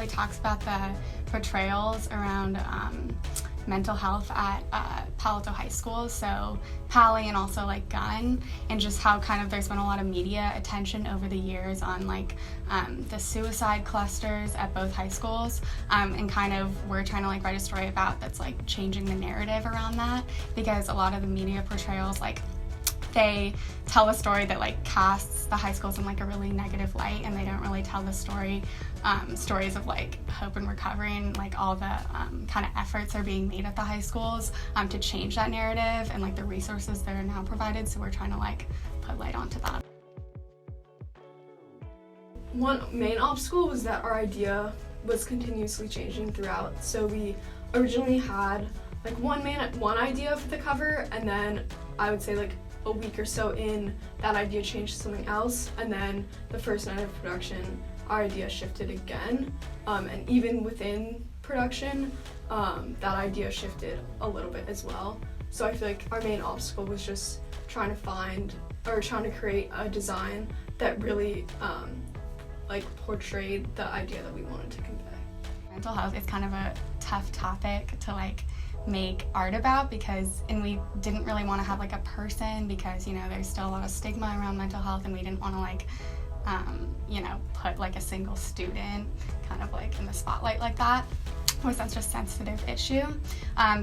really talks about the portrayals around mental health at Palo Alto High School, so Pali and also like Gunn, and just how kind of there's been a lot of media attention over the years on like the suicide clusters at both high schools, and kind of we're trying to like write a story about that's like changing the narrative around that, because a lot of the media portrayals, like, they tell a story that like casts the high schools in like a really negative light, and they don't really tell the stories of like hope and recovery, and like all the kind of efforts are being made at the high schools to change that narrative, and like the resources that are now provided. So we're trying to like put light onto that. One main obstacle was that our idea was continuously changing throughout. So we originally had like one idea for the cover, and then I would say like a week or so in, that idea changed to something else, and then the first night of production our idea shifted again, and even within production that idea shifted a little bit as well. So I feel like our main obstacle was just trying to create a design that really like portrayed the idea that we wanted to convey. Mental health is kind of a tough topic to like make art about, and we didn't really want to have like a person, because you know there's still a lot of stigma around mental health, and we didn't want to like put like a single student kind of like in the spotlight like that, with such a sensitive issue.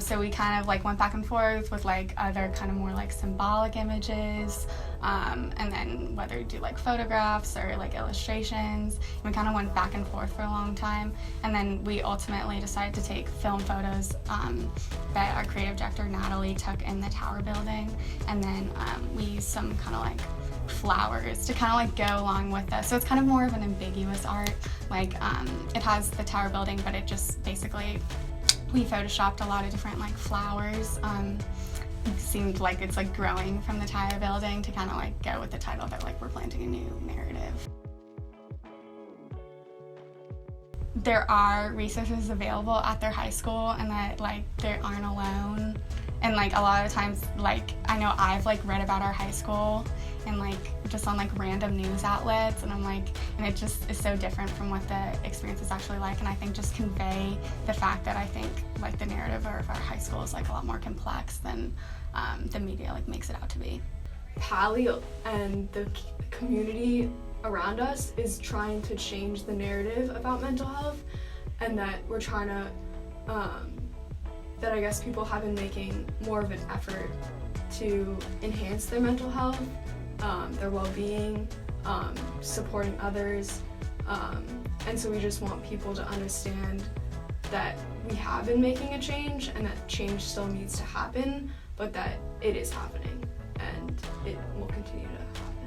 So we kind of like went back and forth with like other kind of more like symbolic images, and then whether to do like photographs or like illustrations. And we kind of went back and forth for a long time, and then we ultimately decided to take film photos that our creative director Natalie took in the Tower building, and then we used some kind of like flowers to kind of like go along with this. So it's kind of more of an ambiguous art. Like it has the Tower building, but it just basically, we photoshopped a lot of different like flowers. It seemed like it's like growing from the Tower building to kind of like go with the title that like we're planting a new narrative. There are resources available at their high school, and that like they aren't alone. And like a lot of times, like I know I've like read about our high school and like just on like random news outlets, and I'm like, and it just is so different from what the experience is actually like. And I think just convey the fact that I think like the narrative of our high school is like a lot more complex than the media like makes it out to be. Pali and the community around us is trying to change the narrative about mental health, and that we're trying to that I guess people have been making more of an effort to enhance their mental health, their well-being, supporting others, and so we just want people to understand that we have been making a change, and that change still needs to happen, but that it is happening, and it will continue to happen.